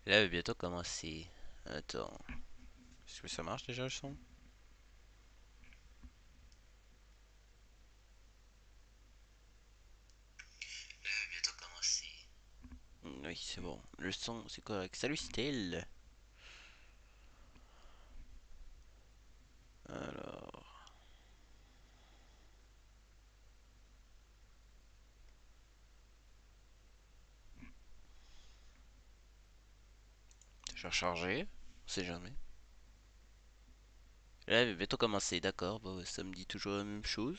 Là, il va bientôt commencer. Attends. Est-ce que ça marche déjà le son? Là, il va bientôt commencer. Oui, c'est bon. Le son, c'est correct. Salut, Style. Alors. Je vais recharger. On sait jamais. Là, il va bientôt commencer. D'accord. Bon, ça me dit toujours la même chose.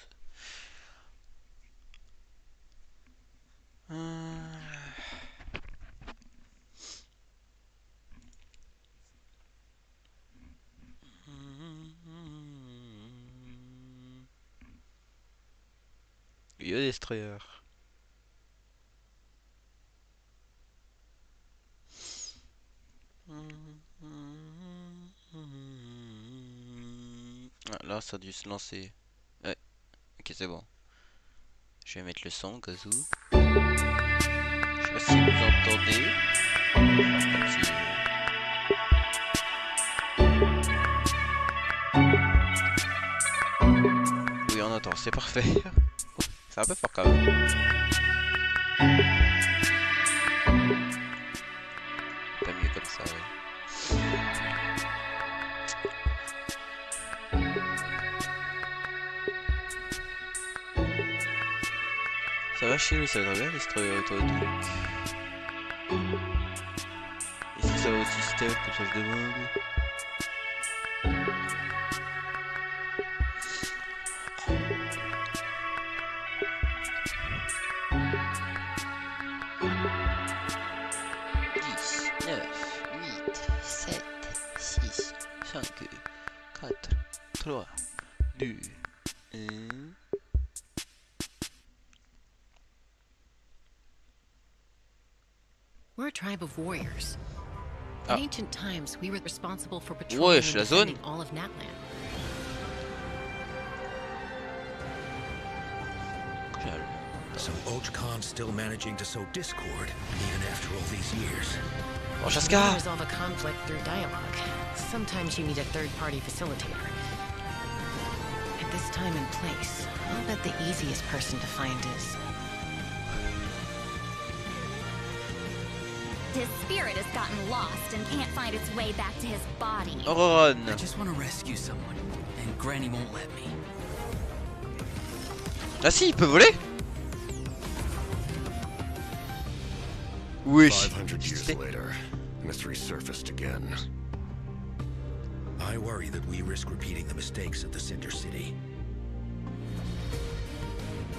Yo, Destroyer. Ah, là, ça a dû se lancer. Ouais, ok, c'est bon. Je vais mettre le son au cas où. Je sais pas si vous entendez. Comme si- Oui, on entend, c'est parfait. C'est un peu fort quand même. Pas mieux comme ça, ouais. Ça va chier, oui, ça va bien, Destroyer et toi et tout. Est-ce que ça va au système, comme ça se demande? 3, 2, 1. We're a tribe of warriors. In Ah. ancient times, we were responsible for patrolling Wesh, and la zone. defending all of Natlan. So Khan's still managing to sow discord, even after all these years. Bon, You Chaska. resolve a conflict through dialogue. Sometimes you need a third-party facilitator. At this time and place, I'll bet the easiest person to find is... His spirit has gotten lost and can't find its way back to his body. Run. I just want to rescue someone, and Granny won't let me. Ah si, il peut voler. Wesh. 500 years later, mystery surfaced again. I worry that we risk repeating the mistakes of the Cinder City.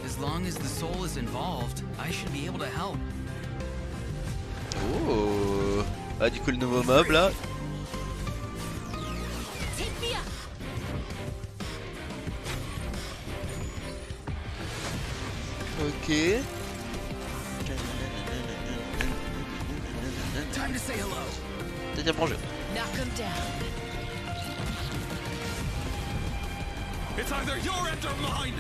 As long as the soul is involved, I should be able to help. Oh. Ah, du coup, le nouveau mob là. Ok. Time to say hello. T'as déjà bon jeu. Knock him down. It's either your end or mine!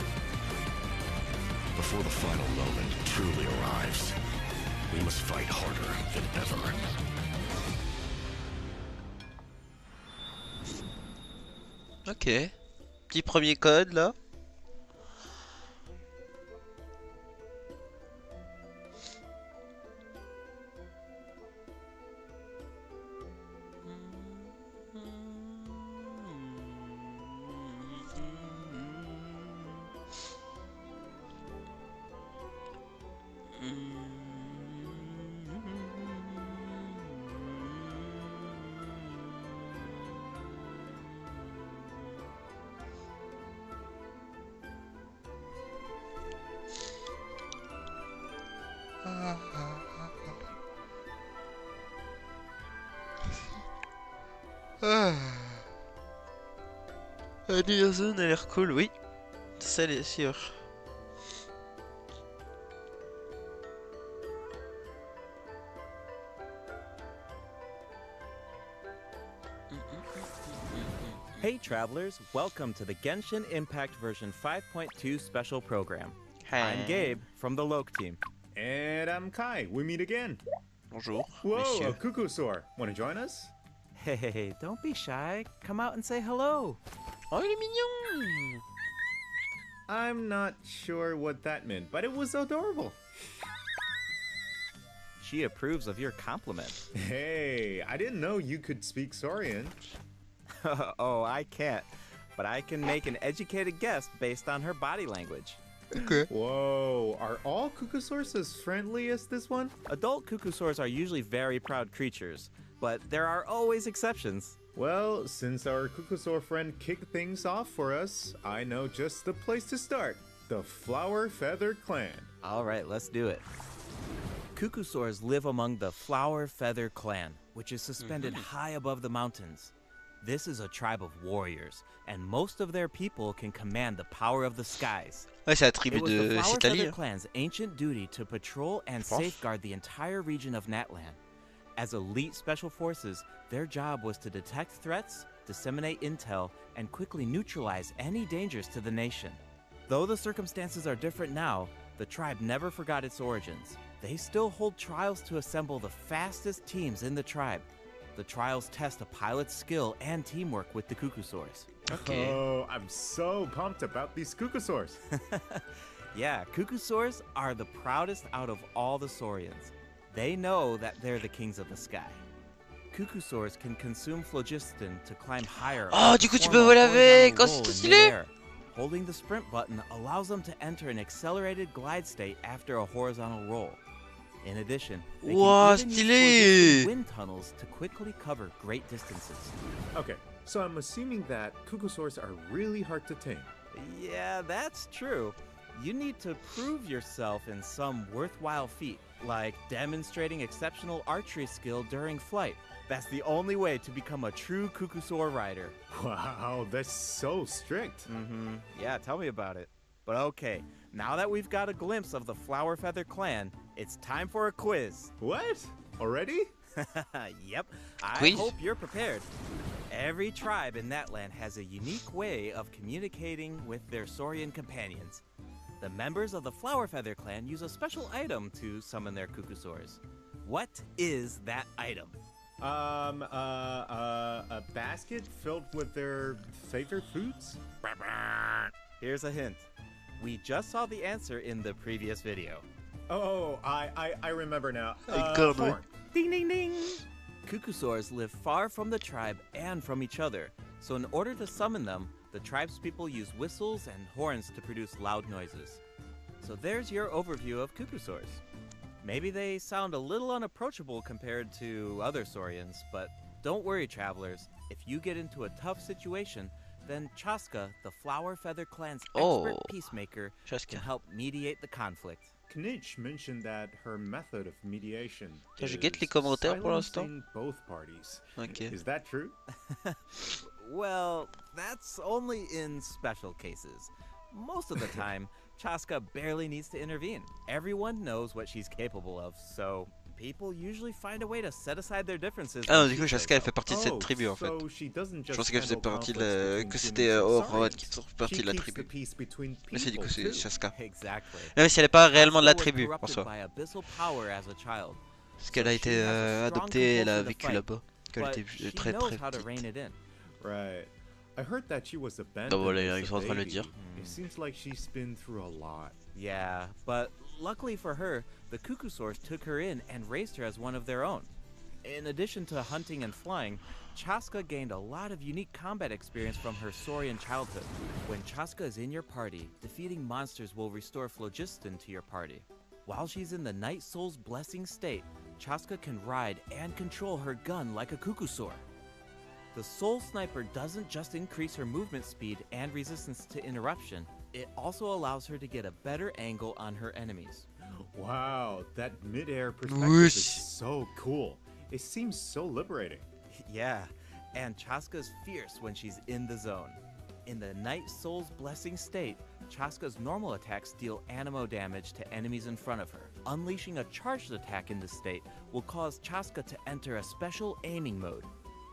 Before the final moment truly arrives, we must fight harder than ever. Ok. Petit premier code là. La New Zone a l'air cool, oui. Ça c'est sûr. Hey travelers, welcome to the Genshin Impact version 5.2 special program. I'm Gabe from the Loke team. And I'm Kai. We meet again. Bonjour, Whoa, messieurs. a cuckoosaur. Want to join us? Hey, don't be shy. Come out and say hello. Oh, il est mignon. I'm not sure what that meant, but it was adorable. She approves of your compliment. Hey, I didn't know you could speak Saurian. Oh, I can't. But I can make an educated guess based on her body language. Okay. Whoa, are all cuckoosaurs as friendly as this one? Adult cuckoosaurs are usually very proud creatures, but there are always exceptions. Well, since our cuckoosaur friend kicked things off for us, I know just the place to start. The Flower Feather Clan. All right, let's do it. Cuckoosaurs live among the Flower Feather Clan, which is suspended high above the mountains. This is a tribe of warriors, and most of their people can command the power of the skies. Ouais, c'est la tribu It was the de Flower Citali. Feather Clan's ancient duty to patrol and safeguard the entire region of Natlan. As elite special forces, their job was to detect threats, disseminate intel, and quickly neutralize any dangers to the nation. Though the circumstances are different now, the tribe never forgot its origins. They still hold trials to assemble the fastest teams in the tribe. The trials test a pilot's skill and teamwork with the cuckoosaurs. Okay. Oh, I'm so pumped about these cuckoosaurs. Yeah, cuckoosaurs are the proudest out of all the saurians. They know that they're the kings of the sky. Cuckoosaurs can consume phlogiston to climb higher. Oh, and du coup, tu perform peux a voler avec. horizontal Oh, c'est roll trop in stylé. midair. Holding the sprint button allows them to enter an accelerated glide state after a horizontal roll. In addition, they Wow, can even use stylé. phlogiston wind tunnels to quickly cover great distances. Okay, so I'm assuming that cuckoosaurs are really hard to tame. Yeah, that's true. You need to prove yourself in some worthwhile feat, like demonstrating exceptional archery skill during flight. That's the only way to become a true cuckoosaur rider. Wow, that's so strict. Yeah, tell me about it. But okay, now that we've got a glimpse of the Flower Feather Clan, it's time for a quiz. What? Already? Yep, I Quiz? hope you're prepared. Every tribe in that land has a unique way of communicating with their saurian companions. The members of the Flower Feather Clan use a special item to summon their cuckoosaurs. What is that item? A basket filled with their favorite foods? Here's a hint. We just saw the answer in the previous video. Oh, I remember now. Icône, oui. Horn. Ding ding ding! Cuckoosaurs live far from the tribe and from each other, so in order to summon them, the tribe's people use whistles and horns to produce loud noises. So there's your overview of cuckoosaurs. Maybe they sound a little unapproachable compared to other saurians, but don't worry, travelers. If you get into a tough situation, then Chaska, the Flower Feather Clan's expert Oh, peacemaker, Chaska. can help mediate the conflict. Knitch mentioned that her method of mediation Je is guette les commentaires pour l'instant. silencing both parties. Ok. Is that true? Well, that's only in special cases. Most of the time, Chaska barely needs to intervene. Everyone knows what she's capable of, so people usually find a way to set aside their differences. Ah non, when du she coup, says Chaska, elle so. fait partie de cette tribu en fait. So she doesn't Je just pensais qu'elle faisait handle partie de conflicts la... between que humans c'était and Aurore saurians. qui fait partie She de la keeps the tribu. peace between Mais c'est du coup, people, c'est too. Chaska. Exactly. Non, mais si elle est pas réellement de la Chaska was tribu en corrupted soi. by abyssal power as a child, Parce qu'elle a été adoptée, elle a vécu là-bas. Qu'elle but était she très knows très how to rein petite. it in. Right. I heard that she was abandoned Bah voilà, as ils a sont en train de le baby. dire. It seems like she's been through a lot. Yeah, but luckily for her, the cuckoosaurs took her in and raised her as one of their own. In addition to hunting and flying, Chaska gained a lot of unique combat experience from her saurian childhood. When Chaska is in your party, defeating monsters will restore phlogiston to your party. While she's in the Night Soul's blessing state, Chaska can ride and control her gun like a cuckoosaur. The Soul Sniper doesn't just increase her movement speed and resistance to interruption, it also allows her to get a better angle on her enemies. Wow, that mid-air perspective Whoosh. is so cool. It seems so liberating. Yeah, and Chaska's fierce when she's in the zone. In the Night Soul's blessing state, Chaska's normal attacks deal animo damage to enemies in front of her. Unleashing a charged attack in this state will cause Chaska to enter a special aiming mode.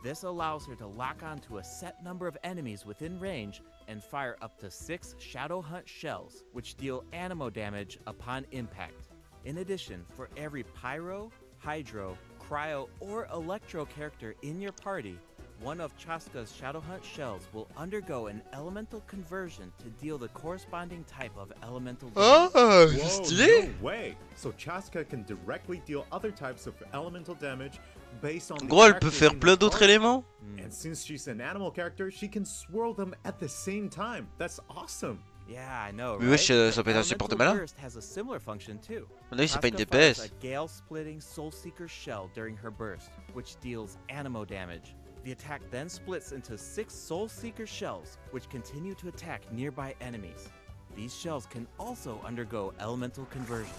This allows her to lock onto a set number of enemies within range and fire up to 6 Shadow Hunt shells, which deal animo damage upon impact. In addition, for every pyro, hydro, cryo, or electro character in your party, one of Chaska's Shadowhunt shells will undergo an elemental conversion to deal the corresponding type of elemental damage. Ah, Whoa, c'est stylé. no way! So Chaska can directly deal other types of elemental damage based on En the gros, elle peut characters faire in plein her d'autres party. éléments. And since she's an animal character, she can swirl them at the same time. That's awesome. Yeah, I know, Mais right? wesh, ça peut être assez Elemental porte-malin. Burst has a similar function too. On dirait que c'est pas une Chaska fires DPS. a gale-splitting Soulseeker shell during her burst, which deals animo damage. The attack then splits into 6 Soulseeker shells, which continue to attack nearby enemies. These shells can also undergo elemental conversions.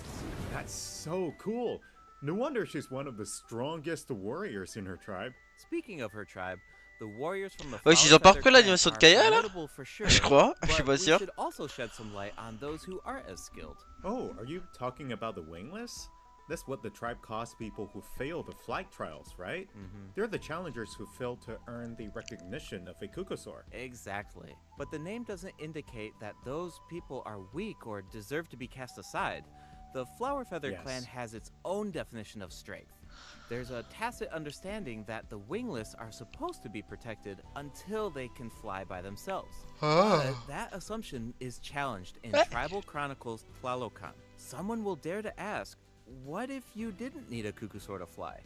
That's so cool. No wonder she's one of the strongest warriors in her tribe. Speaking of her tribe, the warriors from the Wesh, ils ont pas Flower repris Feather l'animation de clan Kaya are là? notable for sure, Je crois, je suis but pas we sûr. should also shed some light on those who aren't as skilled. Oh, are you talking about the wingless? That's what the tribe calls people who fail the flight trials, right? They're the challengers who fail to earn the recognition of a Kukosaur. Exactly. But the name doesn't indicate that those people are weak or deserve to be cast aside. The Flower Feather Yes. clan has its own definition of strength. There's a tacit understanding that the wingless are supposed to be protected until they can fly by themselves. But that assumption is challenged in Tribal Chronicles Tlalocan. Someone will dare to ask, what if you didn't need a Kukusaur to fly?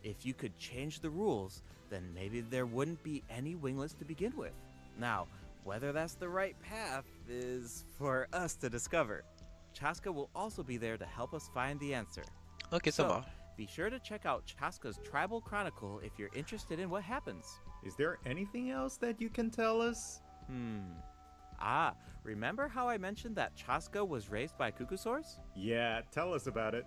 If you could change the rules, then maybe there wouldn't be any wingless to begin with. Now, whether that's the right path is for us to discover. Chaska will also be there to help us find the answer. Ok, ça So, va. be sure to check out Chaska's Tribal Chronicle if you're interested in what happens. Is there anything else that you can tell us? Remember how I mentioned that Chaska was raised by Kukusaurs? Yeah, tell us about it.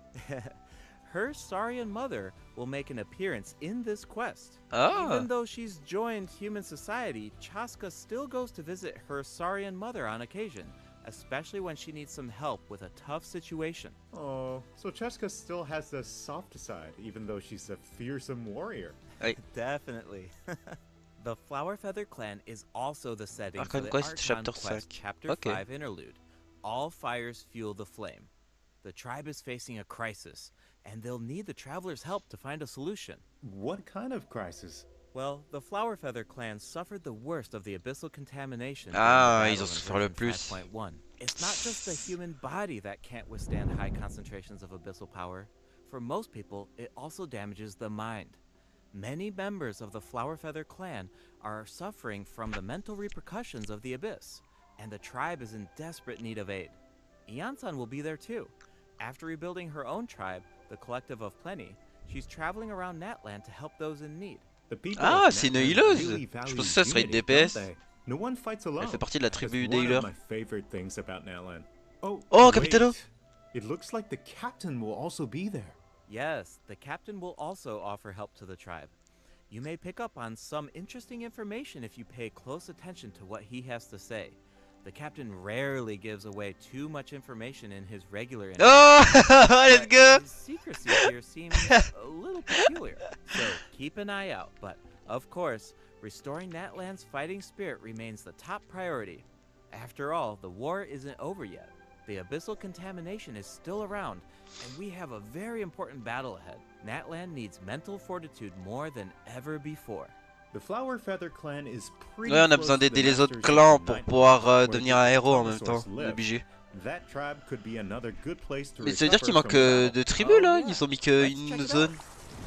Her Saurian mother will make an appearance in this quest. Ah. Even though she's joined human society, Chaska still goes to visit her Saurian mother on occasion, especially when she needs some help with a tough situation. Oh, so Chaska still has the soft side, even though she's a fearsome warrior. Oui. Definitely. The Flower Feather clan is also the setting for Arcane the Quest Archon Chapter Quest 5. Chapter Okay. 5 interlude. All fires fuel the flame. The tribe is facing a crisis, and they'll need the traveler's help to find a solution. What kind of crisis? Well, the Flower Feather clan suffered the worst of the abyssal contamination. Ah, during the ils ont battle in souffert le version plus. 5.1. It's not just the human body that can't withstand high concentrations of abyssal power. For most people, it also damages the mind. Many members of the Flower Feather clan are suffering from the mental repercussions of the abyss, and the tribe is in desperate need of aid. Iansan will be there too. After rebuilding her own tribe, the Collective of Plenty, she's traveling around Natland to help those in need. The people Ah, of c'est une Natlan healeuse. really Je value pensais que ça serait une unity, DPS. don't they? No one fights alone. Elle fait partie de la tribu That's des one healers. of my favorite things about Natlan. Oh, Oh, wait. Capitano. It looks like the captain will also be there. Yes, the captain will also offer help to the tribe. You may pick up on some interesting information if you pay close attention to what he has to say. The captain rarely gives away too much information in his regular interviews. Oh, let's but go. his secrecy here seems a little peculiar, so keep an eye out. But, of course, restoring Natlan's fighting spirit remains the top priority. After all, the war isn't over yet. The abyssal contamination is still around, and we have a very important battle ahead. Natlan needs mental fortitude more than ever before. The Flower Feather clan is pretty Ouais, on a close besoin to the d'aider les autres masters clans of the pour Night pouvoir Where devenir the un héros en même Dinosaurs temps. On est live. obligé. That tribe could be another good place to Mais ça veut dire qu'il recover manque from de battle. tribus là. yeah. Ils ont mis Let's qu'une check it zone. out.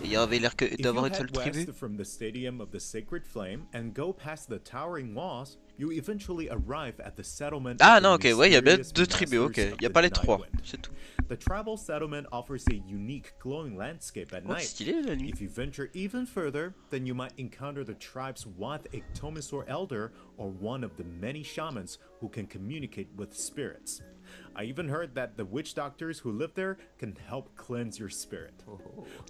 Et il y avait l'air If you d'avoir une head seule tribu. west from the Stadium of the Sacred Flame and go past the towering walls, you eventually arrive at the settlement Ah of the non, ok, ouais, il y a bien mysterious deux tribus, ok. masters Il y a of pas the les trois, Nightwind. c'est tout. The tribal settlement offers a unique glowing landscape at Oh, night. stylé la nuit. If you venture even further, then you might encounter the tribe's wild Ectomisaur elder or one of the many shamans who can communicate with spirits. I even heard that the witch doctors who live there can help cleanse your spirit.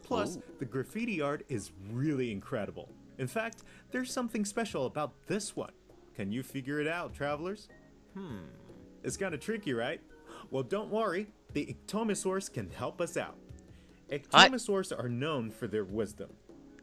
Plus, the graffiti art is really incredible. In fact, there's something special about this one. Can you figure it out, travelers? It's kind of tricky, right? Well, don't worry. The Ectomisaurs can help us out. Ectomisaurs are known for their wisdom.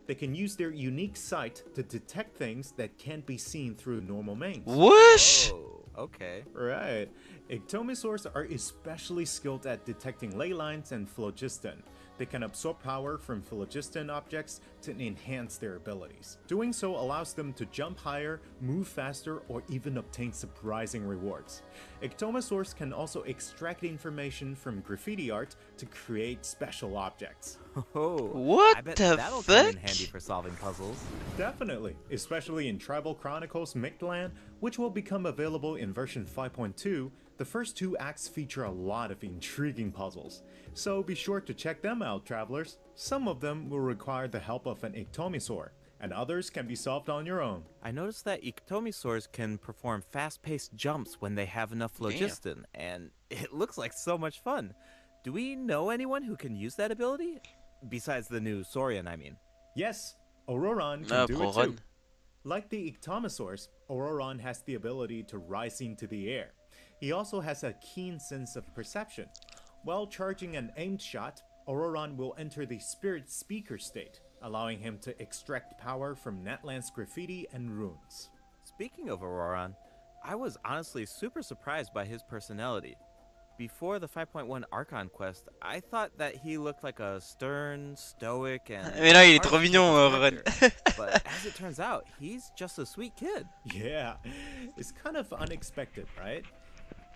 They can use their unique sight to detect things that can't be seen through normal means. Wesh. Oh, okay. Right. Ectomisaurs are especially skilled at detecting ley lines and phlogiston. They can absorb power from phlogiston objects to enhance their abilities. Doing so allows them to jump higher, move faster, or even obtain surprising rewards. Ectomosaurs can also extract information from graffiti art to create special objects. Oh, What I bet the that'll come in fuck? handy for solving puzzles. Definitely, especially in Tribal Chronicles Mictlan, which will become available in version 5.2. The first 2 acts feature a lot of intriguing puzzles, so be sure to check them out, travelers. Some of them will require the help of an Ectomosaur, and others can be solved on your own. I noticed that ectomosaurs can perform fast-paced jumps when they have enough phlogiston, and it looks like so much fun. Do we know anyone who can use that ability? Besides the new Saurian, I mean. Yes, Auroron can do it too. Auroron. Like the Ectomosaurs, Auroron has the ability to rise into the air. He also has a keen sense of perception. While charging an aimed shot, Auroron will enter the Spirit Speaker state, allowing him to extract power from Natlan's graffiti and runes. Speaking of Auroron, I was honestly super surprised by his personality. Before the 5.1 Archon quest, I thought that he looked like a stern, stoic, and Mais là, il est harsh trop type mignon, of Auroron. character. But as it turns out, he's just a sweet kid. Yeah, it's kind of unexpected, right?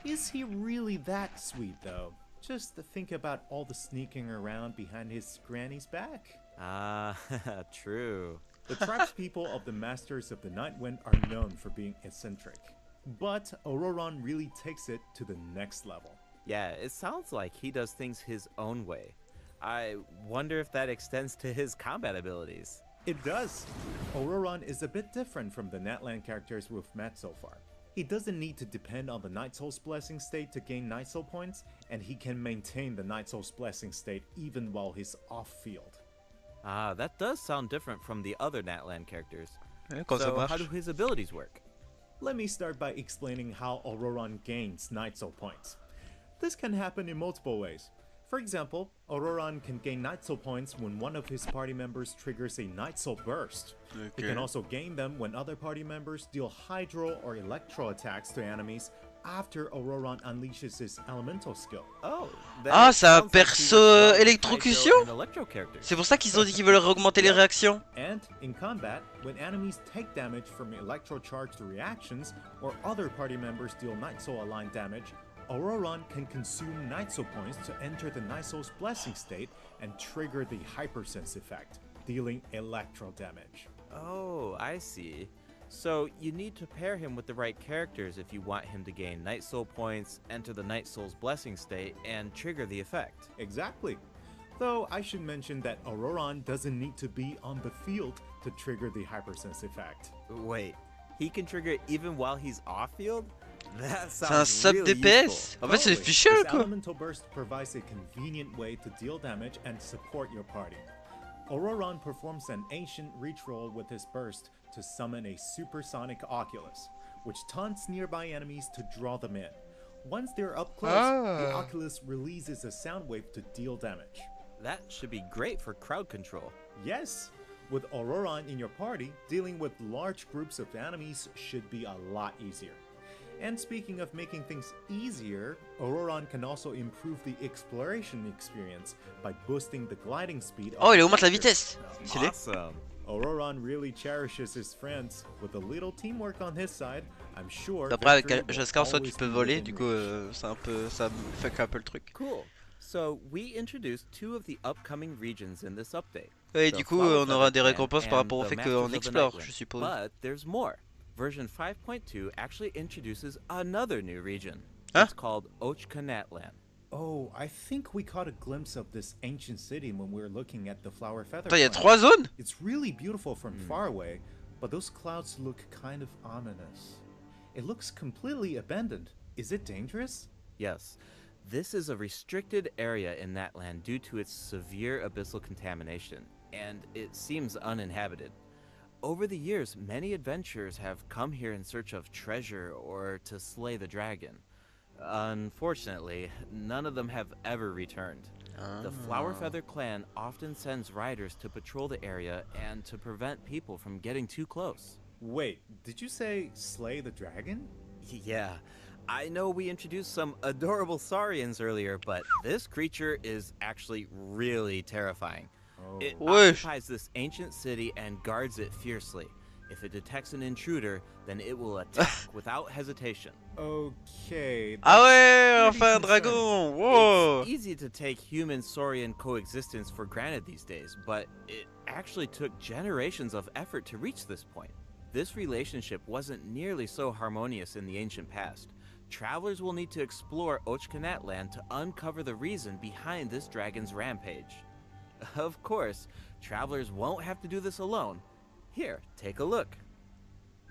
Is he really that sweet though? Just to think about all the sneaking around behind his granny's back. Ah, true. The tribespeople of the Masters of the Nightwind are known for being eccentric. But Auroron really takes it to the next level. Yeah, it sounds like he does things his own way. I wonder if that extends to his combat abilities. It does. Auroron is a bit different from the Natlan characters we've met so far. He doesn't need to depend on the Night Soul's Blessing state to gain Night Soul points, and he can maintain the Night Soul's Blessing state even while he's off-field. Ah, that does sound different from the other Natlan characters. Comment ça So how marche? do his abilities work? Let me start by explaining how Auroron gains Night Soul points. This can happen in multiple ways. For example, Auroron can gain Night Soul points when one of his party members triggers a Night Soul burst. He can also gain them when other party members deal Hydro or Electro attacks to enemies after Auroron unleashes his elemental skill. Oh, Ah, c'est un sounds like he was perso strong with électrocution? Hydro and Electro characters. C'est pour ça qu'ils ont dit qu'ils veulent augmenter les réactions. And in combat, when enemies take damage from electro-charged reactions or other party members deal Night Soul aligned damage, Auroron can consume Night Soul points to enter the Night Soul's Blessing state and trigger the Hypersense effect, dealing electro damage. Oh, I see. So you need to pair him with the right characters if you want him to gain Night Soul points, enter the Night Soul's Blessing state, and trigger the effect. Exactly. Though I should mention that Auroron doesn't need to be on the field to trigger the Hypersense effect. Wait, he can trigger it even while he's off-field? That C'est un sounds sub really DPS. useful. En fait, c'est Totally. fichier This quoi. elemental burst provides a convenient way to deal damage and support your party. Auroron performs an ancient reach roll with his burst to summon a supersonic Oculus, which taunts nearby enemies to draw them in. Once they're up close, the Oculus releases a sound wave to deal damage. That should be great for crowd control. Yes, with Auroron in your party, dealing with large groups of enemies should be a lot easier. And speaking of making things easier, Auroron can also improve the exploration experience by boosting the gliding speed of Oh, il the augmente la characters. vitesse. Stylé. Awesome. Auroron really cherishes his friends. With a little teamwork on his side, I'm sure. Après, avec victory will Jaskar, soit tu always peux be voler, within du coup, reach. c'est un peu, ça fuck un peu le truc. Cool. So we introduced 2 of the upcoming regions in this update. Et The du coup, Flower on aura Feather des Clan récompenses par and rapport au the fait Masters qu'on of the explore, Nightwind. je suppose. But there's more. Version 5.2 actually introduces another new region. Huh? It's called Ochkanatlan. Oh, I think we caught a glimpse of this ancient city when we were looking at the Flower Feather Attends, il y a Clan. 3 zones? It's really beautiful from far away, but those clouds look kind of ominous. It looks completely abandoned. Is it dangerous? Yes, this is a restricted area in that land due to its severe abyssal contamination, and it seems uninhabited. Over the years, many adventurers have come here in search of treasure or to slay the dragon. Unfortunately, none of them have ever returned. The Flower Feather clan often sends riders to patrol the area and to prevent people from getting too close. Wait, did you say slay the dragon? Yeah, I know we introduced some adorable saurians earlier, but this creature is actually really terrifying. It occupies this ancient city and guards it fiercely. If it detects an intruder, then it will attack without hesitation. Okay. Ah ouais, that's enfin un pretty dragon. Wow. It's easy to take human-saurian coexistence for granted these days, but it actually took generations of effort to reach this point. This relationship wasn't nearly so harmonious in the ancient past. Travelers will need to explore Ochkanatland to uncover the reason behind this dragon's rampage. Of course, travelers won't have to do this alone. Here, take a look.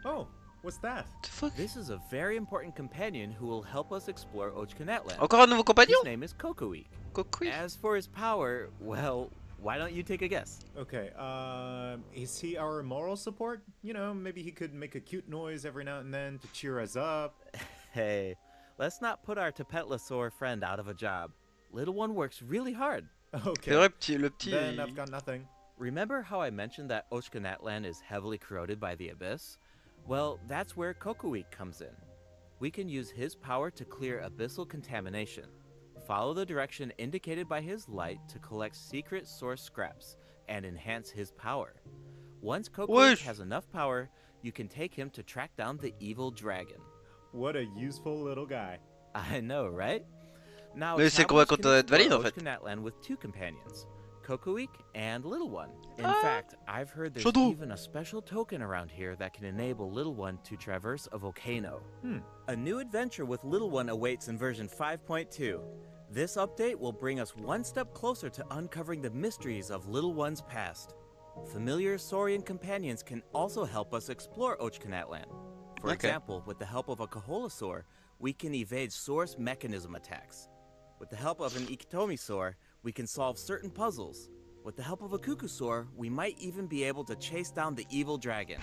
Oh, what's that? The fuck? This is a very important companion who will help us explore Ochkanatland. Encore un nouveau compagnon? His name is Kokoweek. Kokoweek. As for his power, well, why don't you take a guess? Okay, is he our moral support? You know, maybe he could make a cute noise every now and then to cheer us up. Hey, let's not put our Tapetlosaur friend out of a job. Little one works really hard. Okay. C'est vrai, le petit. Then I've got nothing. Remember how I mentioned that Ochkanatland is heavily corroded by the abyss? Well, that's where Kokoweek comes in. We can use his power to clear abyssal contamination. Follow the direction indicated by his light to collect secret source scraps and enhance his power. Once Kokoweek has enough power, you can take him to track down the evil dragon. What a useful little guy. I know, right? Now, Mais c'est travelers convaincant can d'être valide, explore en fait. Ochkanatland with two companions, Kokoweek and Little One. In Ah. fact, I've heard there's Shadow. even a special token around here that can enable Little One to traverse a volcano. A new adventure with Little One awaits in version 5.2. This update will bring us one step closer to uncovering the mysteries of Little One's past. Familiar saurian companions can also help us explore Ochkanatland. For Okay. example, with the help of a Kaholasaur, we can evade source mechanism attacks. With the help of an Ikitomisaur, we can solve certain puzzles. With the help of a Kukusaur, we might even be able to chase down the evil dragon.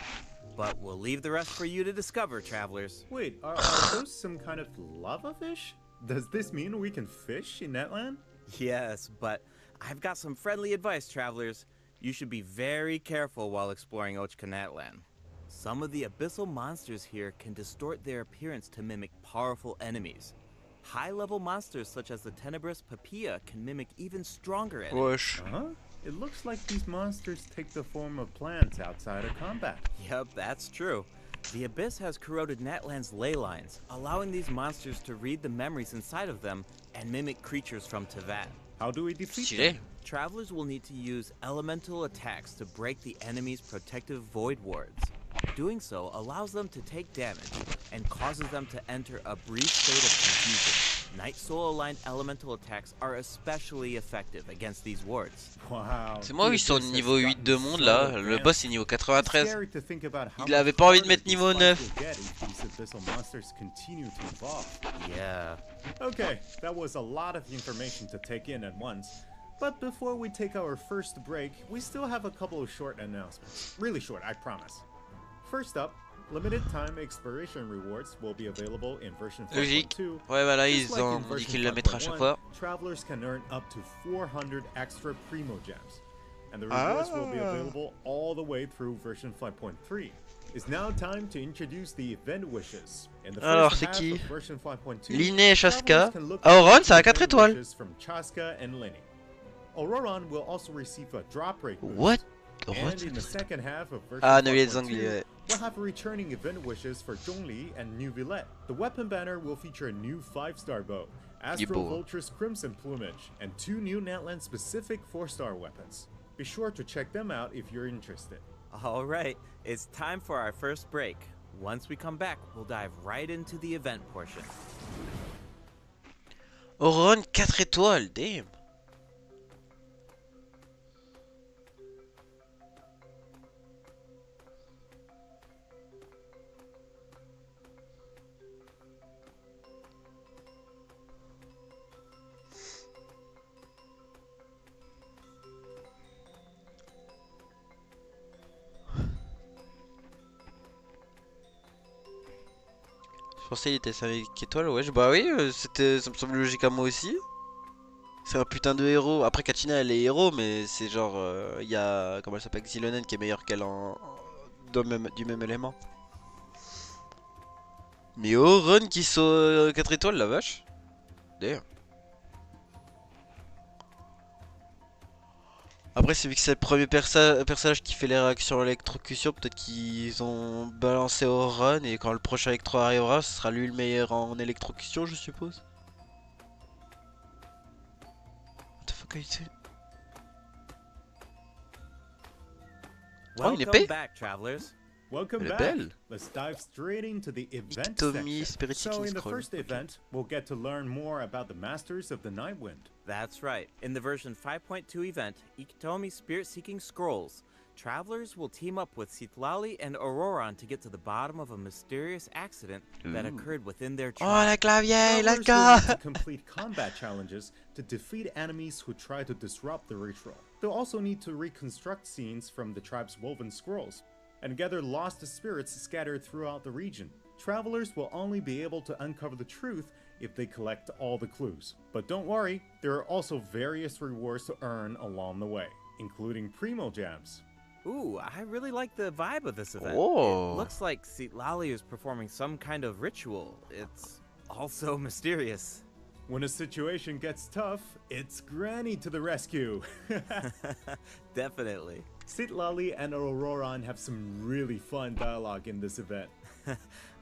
But we'll leave the rest for you to discover, travelers. Wait, are those some kind of lava fish? Does this mean we can fish in that land? Yes, but I've got some friendly advice, travelers. You should be very careful while exploring Ochkanatland. Some of the abyssal monsters here can distort their appearance to mimic powerful enemies. High-level monsters such as the tenebrous Papilla can mimic even stronger enemies. Wesh. Huh? It looks like these monsters take the form of plants outside of combat. Yep, that's true. The abyss has corroded Natland's ley lines, allowing these monsters to read the memories inside of them and mimic creatures from Tevat. How do we defeat Stylé. them? Travelers will need to use elemental attacks to break the enemy's protective void wards. Doing so allows them to take damage and causes them to enter a brief state of confusion. Night Soul aligned elemental attacks are especially effective against these wards. Wow. C'est moi où ils sont this has niveau 8 de gotten monde so là. Le advanced. boss est niveau It's 93. scary to think about how Il avait much pas envie de harder mettre these niveau fights 9. will get if these abyssal monsters continue to evolve. Yeah. Okay, that was a lot of information to take in at once. But before we take our first break, we still have a couple of short announcements. Really short, I promise. First up, limited time exploration rewards will be available in version Logique. 4.2. Ouais, voilà, Just ils like in ont dit version qu'ils le mettraient à chaque 5.1, fois. travelers can earn up to 400 extra Primo Gems. And the rewards will be available all the way through version 5.3. It's now time to introduce the event wishes. In the Alors, first c'est half qui? of version 5.2, Linné et Chaska. travelers can look Auron, for ça a 4 event étoiles. wishes from Chaska and Lenny. Auroron will also receive a drop rate boost. What? And in the second half of version Ah, non, les 5.2, Anglais, ouais. we'll have returning event wishes for Zhongli and New Villette. The weapon banner will feature a new 5-star bow, Astro beau. Vulture's Crimson Plumage, and 2 new Natland-specific 4-star weapons. Be sure to check them out if you're interested. All right, it's time for our first break. Once we come back, we'll dive right into the event portion. Auron 4 étoiles, damn. Je pensais qu'il était 5 étoiles, ouais, bah oui, ça me semble logique à moi aussi. C'est un putain de héros. Après Katina elle est héros, mais c'est genre, il y a, comment elle s'appelle, Xilonen qui est meilleure qu'elle du même élément. Mais oh, Run qui sont 4 étoiles, la vache. D'ailleurs. Après, c'est vu que c'est le premier personnage qui fait les réactions à l'électrocution, peut-être qu'ils ont balancé au Run et quand le prochain électro arrivera, ce sera lui le meilleur en électrocution, je suppose. What the fuck are you doing? Oh, une épée? Welcome back, travelers. Welcome Elle est back. belle. Let's dive straight into the event Ictomy section. Spirit So Seeking in the Scroll. first event, we'll get to learn more about the Masters of the Nightwind. That's right. In the version 5.2 event, Ikitomi Spirit Seeking Scrolls, travelers will team up with Citlali and Auroran to get to the bottom of a mysterious accident that occurred within their Oh, tribe. la clavier, la Travelers will need ca. to complete combat challenges to defeat enemies who try to disrupt the ritual. They'll also need to reconstruct scenes from the tribe's woven scrolls and gather lost spirits scattered throughout the region. Travelers will only be able to uncover the truth if they collect all the clues. But don't worry, there are also various rewards to earn along the way, including Primo Jams. Ooh, I really like the vibe of this event. Oh. It looks like Citlali is performing some kind of ritual. It's also mysterious. When a situation gets tough, it's Granny to the rescue. Definitely. Citlali and Auroran have some really fun dialogue in this event.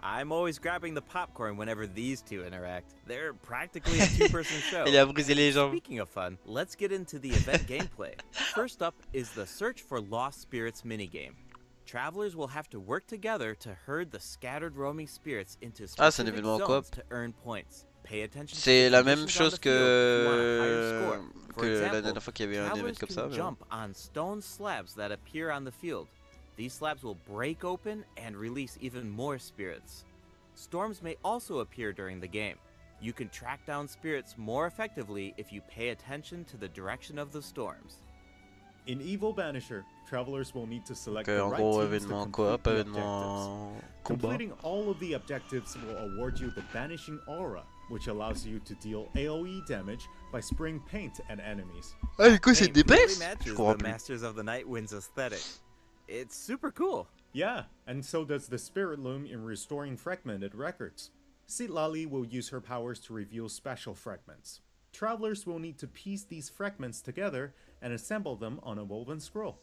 I'm always grabbing the popcorn whenever these two interact. They're practically a two-person show. Il a brisé les jambes. Speaking of fun, let's get into the event gameplay. First up is the Search for Lost Spirits minigame. Travelers will have to work together to herd the scattered roaming spirits into Ah, c'est un specific événement en zones coop. to earn points. Pay attention to C'est the la même conditions on chose the field if you want a higher que score. For la example, dernière fois qu'il y avait un travelers événement comme can ça. Mais... jump on stone slabs that appear on the field. These slabs will break open and release even more spirits. Storms may also appear during the game. You can track down spirits more effectively if you pay attention to the direction of the storms. In Evil Banisher, travelers will need to select Ok, the en right gros, teams to événement complete coop, the événement objectives. combat. Completing all of the objectives will award you the Banishing Aura, which allows you to deal AoE damage by spraying paint at enemies. Ah, du coup, c'est Name des really baisses? matches Je comprends the plus. Masters of the Nightwind's aesthetic. It's super cool. Yeah, and so does the Spirit Loom in restoring fragmented records. Citlali will use her powers to reveal special fragments. Travelers will need to piece these fragments together and assemble them on a woven scroll.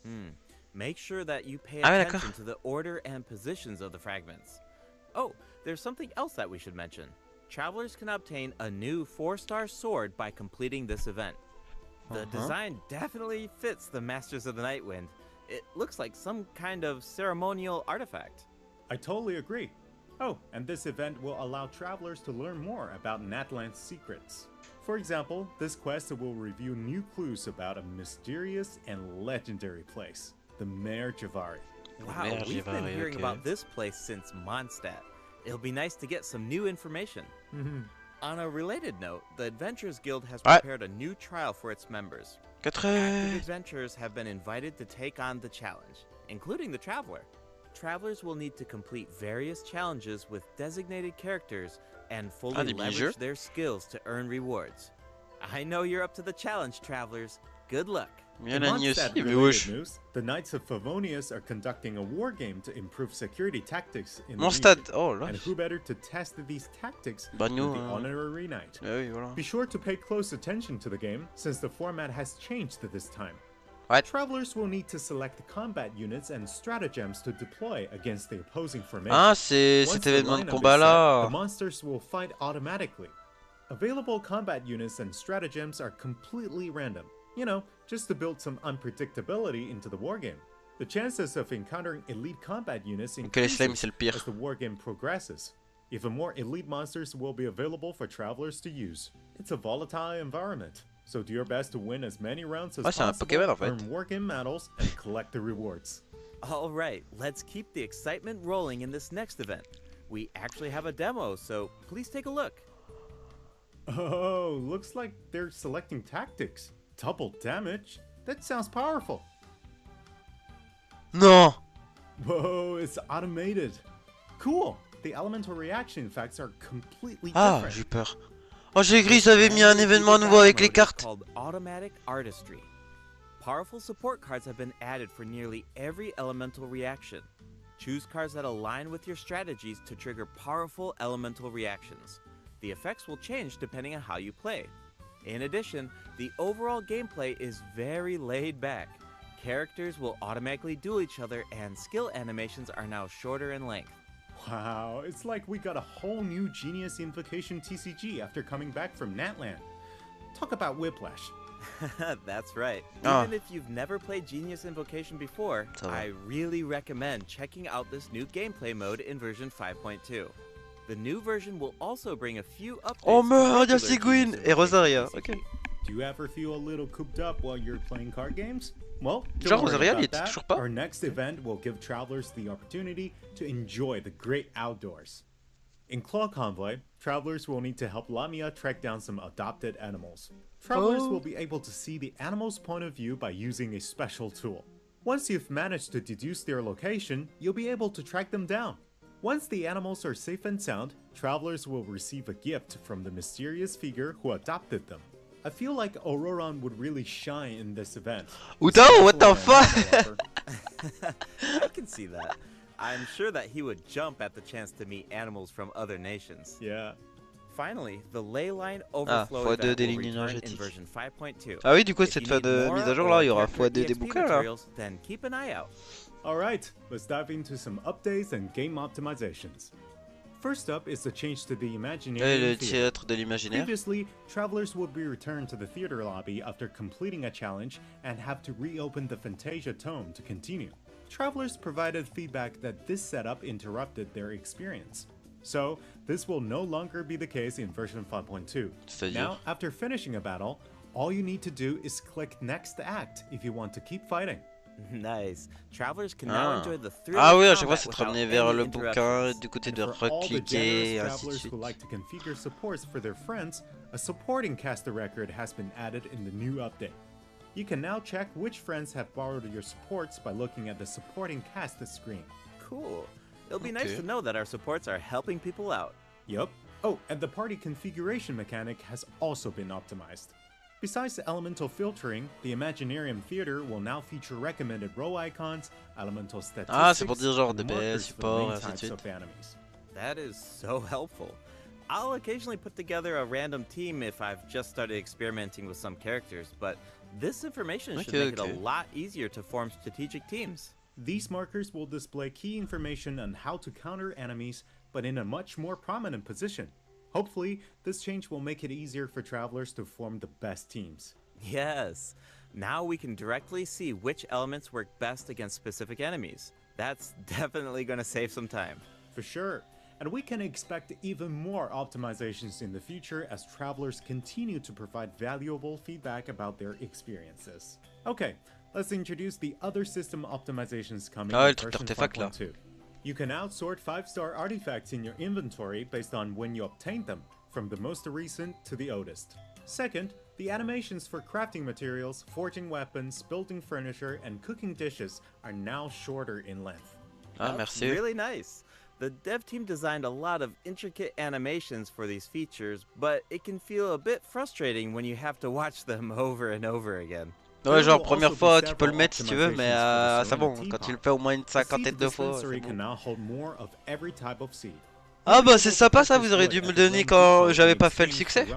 Make sure that you pay Ah ouais, attention d'accord. to the order and positions of the fragments. Oh, there's something else that we should mention. Travelers can obtain a new 4-star sword by completing this event. The design definitely fits the Masters of the Nightwind. It looks like some kind of ceremonial artifact. I totally agree. Oh, and this event will allow travelers to learn more about Natland's secrets. For example, this quest will reveal new clues about a mysterious and legendary place, the Mare Javari. Wow, Merde, we've been Javari, hearing okay. about this place since Mondstadt. It'll be nice to get some new information. On a related note, the Adventurers Guild has Ouais. prepared a new trial for its members. 4 Active adventurers have been invited to take on the challenge, including the Traveler. Travelers will need to complete various challenges with designated characters and fully des leverage mini-jeux. their skills to earn rewards. I know you're up to the challenge, Travelers. Good luck. Il y en In a ni Mondstadt aussi, mais related wesh. news, the Knights of Favonius are conducting a war game to improve security tactics in the Mon region. stade, oh là. And who better to test these tactics Bah than nous, the honorary knight? Ah oui, voilà. Be sure to pay close attention to the game, since the format has changed this time. Ouais. Travelers will need to select combat units and stratagems to deploy against the opposing formation. Ah, c'est Once cet the événement de lineup is combat set, là. the monsters will fight automatically. Available combat units and stratagems are completely random. You know, just to build some unpredictability into the wargame. The chances of encountering elite combat units Que les slimes, increases c'est le pire. as the wargame progresses. Even more elite monsters will be available for travelers to use. It's a volatile environment, so do your best to win as many rounds as Ouais, c'est un possible, Pokémon, en fait. earn wargame medals, and collect the rewards. All right, let's keep the excitement rolling in this next event. We actually have a demo, so please take a look. Oh, looks like they're selecting tactics. Double damage? That sounds powerful. Non. Whoa, it's automated. Cool. The elemental reaction effects are completely Ah, different. j'ai peur. Oh, j'ai cru qu'ils avaient mis un événement nouveau avec les cartes. Called Automatic Artistry. Powerful support cards have been added for nearly every elemental reaction. Choose cards that align with your strategies to trigger powerful elemental reactions. The effects will change depending on how you play. In addition, the overall gameplay is very laid back. Characters will automatically duel each other, and skill animations are now shorter in length. Wow, it's like we got a whole new Genius Invocation TCG after coming back from Natland. Talk about whiplash. That's right. Ah. Even if you've never played Genius Invocation before, Ça va. I really recommend checking out this new gameplay mode in version 5.2. The new version will also bring a few updates. Oh to merde, y'a regular Seguin Genius et Rosaria. Invocation Ok. TCG. Do you ever feel a little cooped up while you're playing card games? Well, Genre, don't worry Rosaria, about il était that. toujours pas. Our next event will give travelers the opportunity to enjoy the great outdoors. In Claw Convoy, travelers will need to help Lamia track down some adopted animals. Travelers will be able to see the animal's point of view by using a special tool. Once you've managed to deduce their location, you'll be able to track them down. Once the animals are safe and sound, travelers will receive a gift from the mysterious figure who adopted them. I feel like Auroron would really shine in this event. Udo, what the Especially fuck? an animal lover. I can see that. I'm sure that he would jump at the chance to meet animals from other nations. Yeah. Finally, the Leyline Overflow x2 event des will lignes return in énergétiques. version 5.2. Ah oui, du coup, If cette you fin need de more mise à jour or là, il y aura character x2 des EXP bouquins là. materials, then keep an eye out. Alright, let's dive into some updates and game optimizations. First up is the change to the Et Imaginary le Theater. théâtre de l'imaginaire. Previously, travelers would be returned to the theater lobby after completing a challenge and have to reopen the Fantasia Tome to continue. Travelers provided feedback that this setup interrupted their experience. So, this will no longer be the case in version 5.2. C'est-à-dire? Now, after finishing a battle, all you need to do is click Next Act if you want to keep fighting. Nice. Travelers can now enjoy the thrill Ah of oui, à chaque fois combat c'est te without ramener vers any le bouquin, interruptions. du côté And de for all the recliquer, et generous ainsi de travelers suite. who like to configure supports for their friends, a supporting caster record has been added in the new update. You can now check which friends have borrowed your supports by looking at the supporting cast screen. Cool. It'll be nice Okay. to know that our supports are helping people out. Yup. Oh, and the party configuration mechanic has also been optimized. Besides the elemental filtering, the Imaginarium Theater will now feature recommended row icons, elemental statistics, Ah, c'est pour dire genre and DPS, markers for the support, main ainsi de types suite. of enemies. That is so helpful. I'll occasionally put together a random team if I've just started experimenting with some characters, but this information should Okay, make it okay. a lot easier to form strategic teams. These markers will display key information on how to counter enemies, but in a much more prominent position. Hopefully, this change will make it easier for travelers to form the best teams. Yes. Now we can directly see which elements work best against specific enemies. That's definitely going to save some time. For sure. And we can expect even more optimizations in the future as travelers continue to provide valuable feedback about their experiences. Okay, let's introduce the other system optimizations coming Ah, in le truc version d'artefact, là. 5.2. You can now sort 5-star artifacts in your inventory based on when you obtained them, from the most recent to the oldest. Second, the animations for crafting materials, forging weapons, building furniture, and cooking dishes are now shorter in length. Ah, That's merci. really nice. The dev team designed a lot of intricate animations for these features, but it can feel a bit frustrating when you have to watch them over and over again. Ouais, genre première fois tu peux le mettre si tu veux, mais c'est bon, quand tu le fais au moins une The cinquantaine seed de fois, dispensary c'est can bon. now hold more of every type of seed. Ah bah c'est sympa ça, vous auriez dû me le donner quand j'avais pas fait le succès.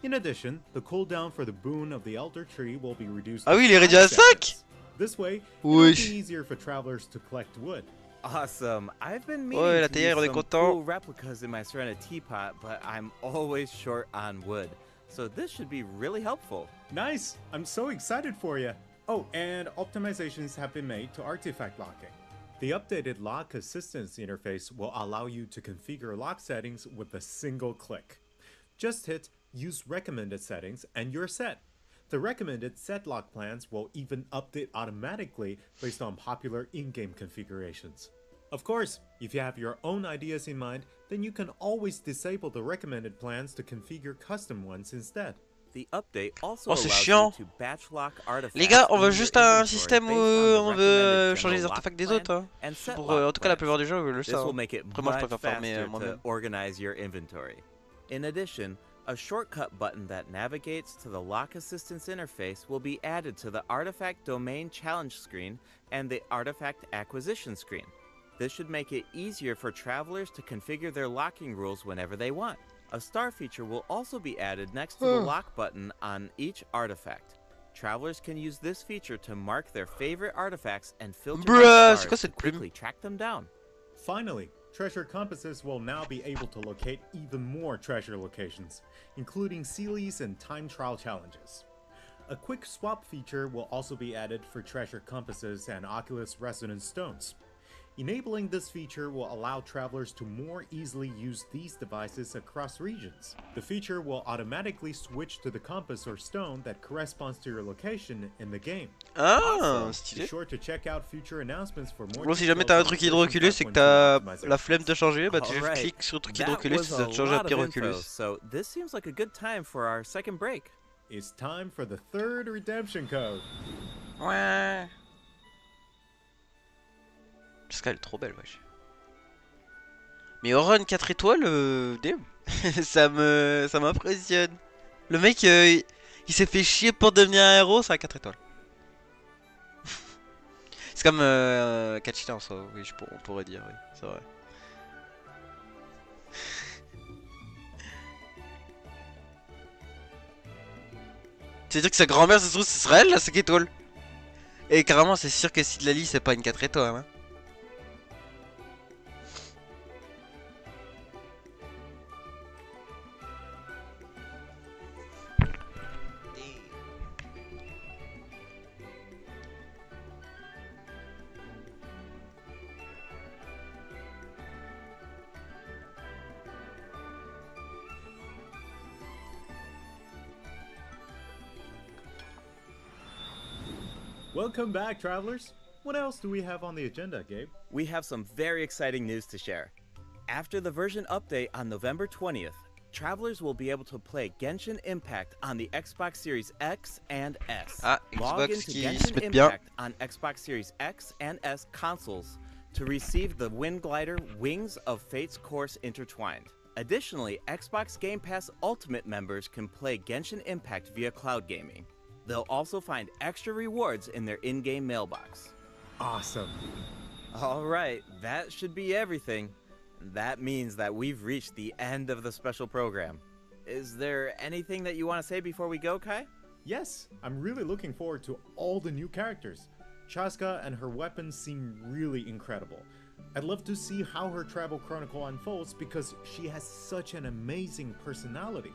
In addition, the cooldown for the boon of the elder tree will be reduced. Ah to oui, il est réduit 5 à 5. seconds. This way, it Oui. will be easier for travelers to collect wood. Awesome. I've been meaning Ouais, la to théière, on use est some content. cool replicas in my Serena teapot, but I'm always short on wood. So this should be really helpful. Nice! I'm so excited for you. Oh, and optimizations have been made to artifact locking. The updated lock assistance interface will allow you to configure lock settings with a single click. Just hit Use Recommended Settings and you're set. The recommended set lock plans will even update automatically based on popular in-game configurations. Of course, if you have your own ideas in mind, then you can always disable the recommended plans to configure custom ones instead. The update also Oh, c'est allows chiant. you to batch lock artifacts. Les gars, on in veut your juste un inventory système où based on the on veut recommended changer les general artefacts lock des autres. plan Hein. and set Pour, lock en tout cas, la plans. plupart des gens veulent This ça. will Hein. make it Après, moi, je much préfère farmer faster to moi-même. organize your inventory. In addition, A shortcut button that navigates to the lock assistance interface will be added to the Artifact Domain Challenge screen and the Artifact Acquisition screen. This should make it easier for travelers to configure their locking rules whenever they want. A star feature will also be added next to the lock button on each artifact. Travelers can use this feature to mark their favorite artifacts and filter by stars to quickly track them down. Finally, treasure compasses will now be able to locate even more treasure locations, including Sealies and time trial challenges. A quick swap feature will also be added for treasure compasses and Oculus Resonance stones. Enabling this feature will allow travelers to more easily use these devices across regions. The feature will automatically switch to the compass or stone that corresponds to your location in the game. Ah, Also, be stylé. sure to check out future announcements for more Bon, si jamais details t'as un on truc search hydroculé, and c'est que 5.2 t'as optimization. la flemme de changer, bah tu juste Alright, cliques sur le truc that hydroculé was si ça te a change à lot of info, pyroculus. so this seems like a good time for our second break. It's time for the third redemption code. Ouais. Jessica, elle est trop belle, wesh. Mais Oron 4 étoiles, damn. ça m'impressionne. Le mec, il s'est fait chier pour devenir un héros, c'est un 4 étoiles. C'est comme Kachita en soi, oui, on pourrait dire, oui, c'est vrai. C'est-à-dire que sa grand-mère, ça se trouve, ce serait elle, la 5 étoiles. Et carrément, c'est sûr que si de la lit, c'est pas une 4 étoiles, hein. Welcome back, travelers. What else do we have on the agenda, Gabe? We have some very exciting news to share. After the version update on November 20th, travelers will be able to play Genshin Impact on the Xbox Series X and S. Ah, Log Xbox into qui se Genshin met bien. Impact on Xbox Series X and S consoles to receive the Wind Glider Wings of Fate's Course Intertwined. Additionally, Xbox Game Pass Ultimate members can play Genshin Impact via cloud gaming. They'll also find extra rewards in their in-game mailbox. Awesome. Alright, that should be everything. That means that we've reached the end of the special program. Is there anything that you want to say before we go, Kai? Yes, I'm really looking forward to all the new characters. Chaska and her weapons seem really incredible. I'd love to see how her travel chronicle unfolds because she has such an amazing personality.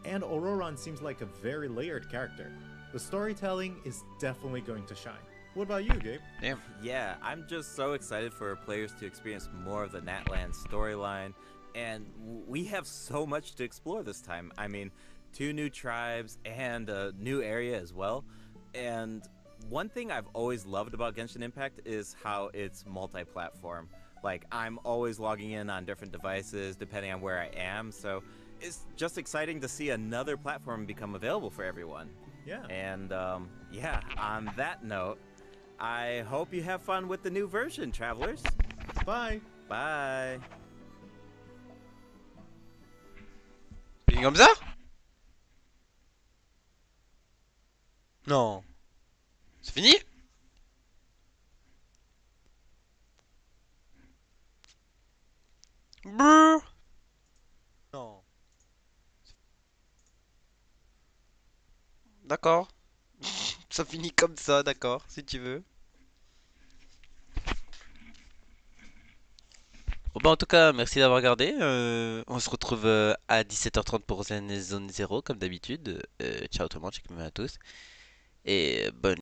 And Auroran seems like a very layered character. The storytelling is definitely going to shine. What about you, Gabe? Damn. Yeah, I'm just so excited for players to experience more of the Natlan storyline, and we have so much to explore this time. I mean, 2 new tribes and a new area as well. And one thing I've always loved about Genshin Impact is how it's multi-platform. Like, I'm always logging in on different devices depending on where I am, so it's just exciting to see another platform become available for everyone. Yeah. And yeah, on that note, I hope you have fun with the new version, travelers. Bye. Bye. Fini comme ça? Non. C'est fini? Brrr. Non. D'accord. Ça finit comme ça, d'accord, si tu veux. Bon bah en tout cas, merci d'avoir regardé. On se retrouve à 17h30 pour Zone 0 comme d'habitude. Ciao tout le monde, check à tous. Et bonne